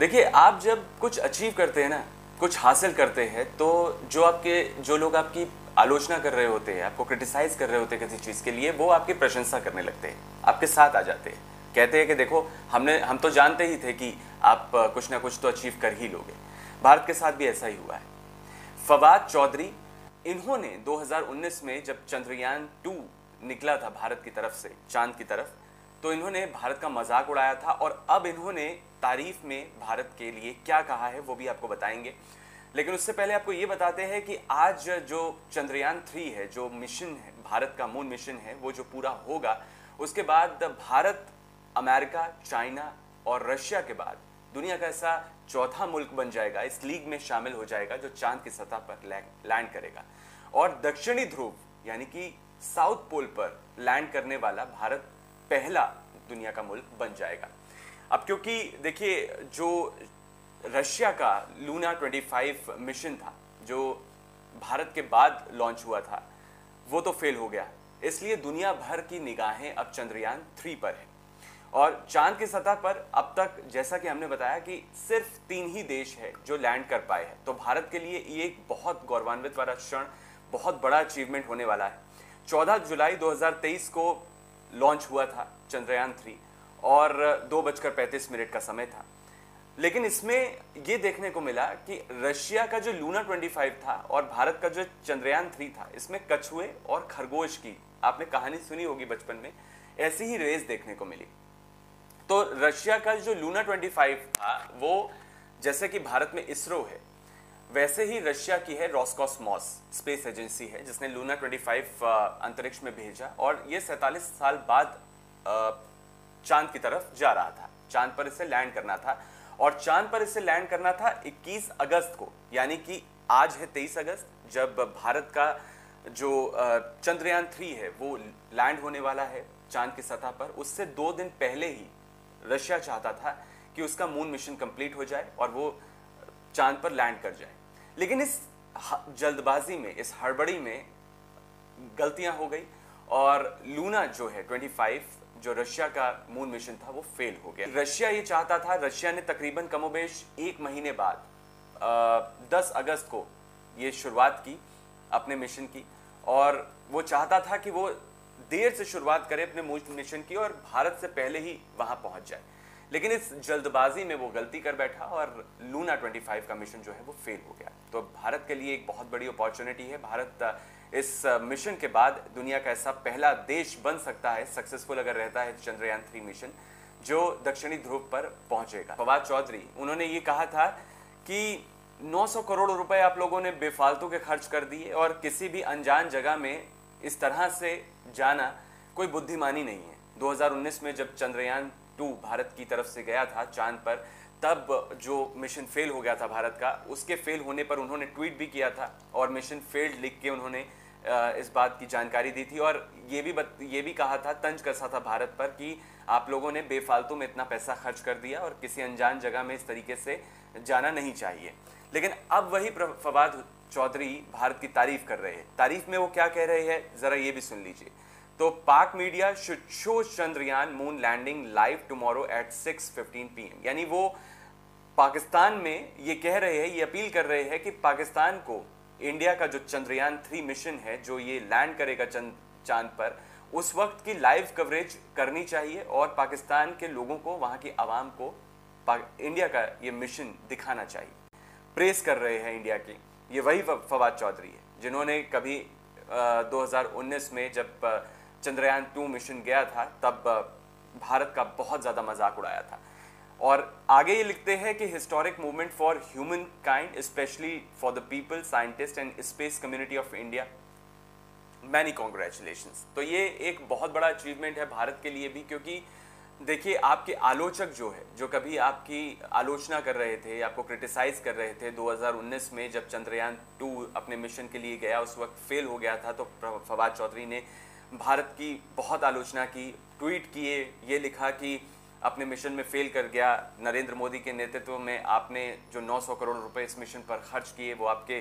देखिए, आप जब कुछ अचीव करते हैं ना, कुछ हासिल करते हैं, तो जो लोग आपकी आलोचना कर रहे होते हैं, आपको क्रिटिसाइज कर रहे होते हैं किसी चीज़ के लिए, वो आपकी प्रशंसा करने लगते हैं, आपके साथ आ जाते हैं, कहते हैं कि देखो हम तो जानते ही थे कि आप कुछ ना कुछ तो अचीव कर ही लोगे। भारत के साथ भी ऐसा ही हुआ है। फवाद चौधरी, इन्होंने 2019 में जब चंद्रयान 2 निकला था भारत की तरफ से चांद की तरफ, तो इन्होंने भारत का मजाक उड़ाया था और अब इन्होंने तारीफ में भारत के लिए क्या कहा है वो भी आपको बताएंगे। लेकिन उससे पहले आपको ये बताते हैं कि आज जो चंद्रयान 3 है, जो मिशन है, भारत का मून मिशन है, वो जो पूरा होगा, उसके बाद भारत अमेरिका, चाइना और रशिया के बाद दुनिया का ऐसा चौथा मुल्क बन जाएगा, इस लीग में शामिल हो जाएगा, जो चांद की सतह पर लैंड करेगा। और दक्षिणी ध्रुव यानी कि साउथ पोल पर लैंड करने वाला भारत पहला दुनिया का मुल्क बन जाएगा। अब क्योंकि देखिए, जो रशिया का लूना 25 मिशन था, जो भारत के बाद लॉन्च हुआ था, वो तो फेल हो गया, इसलिए दुनिया भर की निगाहें अब चंद्रयान 3 पर है। और चांद की सतह पर अब तक, जैसा कि हमने बताया, कि सिर्फ 3 ही देश है जो लैंड कर पाए हैं। तो भारत के लिए ये एक बहुत गौरवान्वित वाला क्षण, बहुत बड़ा अचीवमेंट होने वाला है। 14 जुलाई 2023 को लॉन्च हुआ था चंद्रयान 3 और 2:35 का समय था। लेकिन इसमें यह देखने को मिला कि रशिया का जो लूना 25 था और भारत का जो चंद्रयान 3 था, इसमें कछुए और खरगोश की, आपने कहानी सुनी होगी बचपन में, ऐसी ही रेस देखने को मिली। तो रशिया का जो लूना 25 था, वो जैसे कि भारत में इसरो है, वैसे ही रशिया की है रोस्कोसमोस स्पेस एजेंसी है, जिसने लूना 25 अंतरिक्ष में भेजा और ये 47 साल बाद चांद की तरफ जा रहा था। चांद पर इसे लैंड करना था और चांद पर इसे लैंड करना था 21 अगस्त को, यानी कि आज है 23 अगस्त, जब भारत का जो चंद्रयान 3 है वो लैंड होने वाला है चांद की सतह पर। उससे 2 दिन पहले ही रशिया चाहता था कि उसका मून मिशन कंप्लीट हो जाए और वो चांद पर लैंड कर जाए। लेकिन इस जल्दबाजी में, इस हड़बड़ी में गलतियां हो गई और लूना जो है 25, जो रशिया का मून मिशन था, वो फेल हो गया। रशिया ये चाहता था, रशिया ने तकरीबन कमोबेश 1 महीने बाद 10 अगस्त को ये शुरुआत की अपने मिशन की, और वो चाहता था कि वो देर से शुरुआत करे अपने मून मिशन की और भारत से पहले ही वहां पहुंच जाए। लेकिन इस जल्दबाजी में वो गलती कर बैठा और लूना 25 का मिशन जो है वो फेल हो गया। तो भारत के लिए एक बहुत बड़ी अपॉर्चुनिटी है। भारत इस मिशन के बाद दुनिया का ऐसा पहला देश बन सकता है, सक्सेसफुल अगर रहता है चंद्रयान 3 मिशन, जो दक्षिणी ध्रुव पर पहुंचेगा। फवाद चौधरी, उन्होंने ये कहा था कि 900 करोड़ रुपए आप लोगों ने बेफालतू के खर्च कर दिए और किसी भी अनजान जगह में इस तरह से जाना कोई बुद्धिमानी नहीं है। 2019 में जब चंद्रयान 2 भारत की तरफ से गया था चांद पर, तब जो मिशन फेल हो गया था भारत का, उसके फेल होने पर उन्होंने ट्वीट भी किया था और मिशन फेल्ड लिख के उन्होंने इस बात की जानकारी दी थी और ये भी कहा था, तंज कसा था भारत पर कि आप लोगों ने बेफालतू में इतना पैसा खर्च कर दिया और किसी अनजान जगह में इस तरीके से जाना नहीं चाहिए। लेकिन अब वही फवाद चौधरी भारत की तारीफ कर रहे हैं। तारीफ में वो क्या कह रहे हैं, जरा ये भी सुन लीजिए। तो Pak media should show Chandrayaan moon landing live tomorrow at 6:15 PM, यानी वो पाकिस्तान में ये कह रहे हैं, ये अपील कर रहे हैं कि पाकिस्तान को इंडिया का जो चंद्रयान 3 मिशन है, जो ये लैंड करेगा चांद पर, उस वक्त की लाइव कवरेज करनी चाहिए और पाकिस्तान के लोगों को, वहां की आवाम को इंडिया का ये मिशन दिखाना चाहिए। प्रेस कर रहे हैं इंडिया की। ये वही फवाद चौधरी है जिन्होंने कभी 2019 में जब चंद्रयान 2 मिशन गया था, तब भारत का बहुत ज़्यादा मजाक उड़ाया था। और आगे ये लिखते हैं कि historic movement for human kind, specially for the people, scientist and space community of India, many congratulations. तो ये एक बहुत बड़ा अचीवमेंट है भारत के लिए भी, क्योंकि देखिए, आपके आलोचक जो है, जो कभी आपकी आलोचना कर रहे थे, आपको क्रिटिसाइज कर रहे थे, 2019 में जब चंद्रयान 2 अपने मिशन के लिए गया, उस वक्त फेल हो गया था, तो फवाद चौधरी ने भारत की बहुत आलोचना की, ट्वीट किए, ये लिखा कि अपने मिशन में फेल कर गया, नरेंद्र मोदी के नेतृत्व में आपने जो 900 करोड़ रुपए इस मिशन पर खर्च किए, वो आपके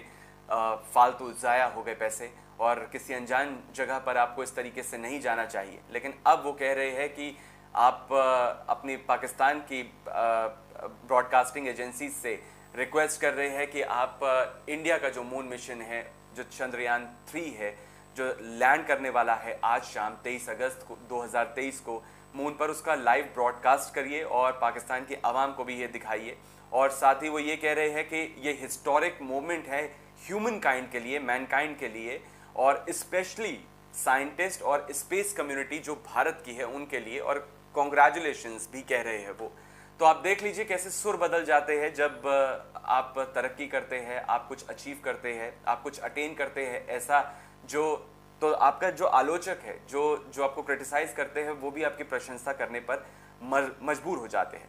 फालतू ज़ाया हो गए पैसे, और किसी अनजान जगह पर आपको इस तरीके से नहीं जाना चाहिए। लेकिन अब वो कह रहे हैं कि आप अपनी पाकिस्तान की ब्रॉडकास्टिंग एजेंसी से रिक्वेस्ट कर रहे हैं कि आप इंडिया का जो मून मिशन है, जो चंद्रयान 3 है, जो लैंड करने वाला है आज शाम 23 अगस्त को 2023 को मून पर, उसका लाइव ब्रॉडकास्ट करिए और पाकिस्तान की आवाम को भी ये दिखाइए। और साथ ही वो ये कह रहे हैं कि ये हिस्टोरिक मोमेंट है ह्यूमन काइंड के लिए, मैनकाइंड के लिए, और स्पेशली साइंटिस्ट और स्पेस कम्युनिटी जो भारत की है उनके लिए, और कॉन्ग्रेचुलेशंस भी कह रहे हैं वो। तो आप देख लीजिए कैसे सुर बदल जाते हैं जब आप तरक्की करते हैं, आप कुछ अचीव करते हैं, आप कुछ अटेन करते हैं ऐसा, जो तो आपका जो आलोचक है, जो आपको क्रिटिसाइज करते हैं, वो भी आपकी प्रशंसा करने पर मजबूर हो जाते हैं।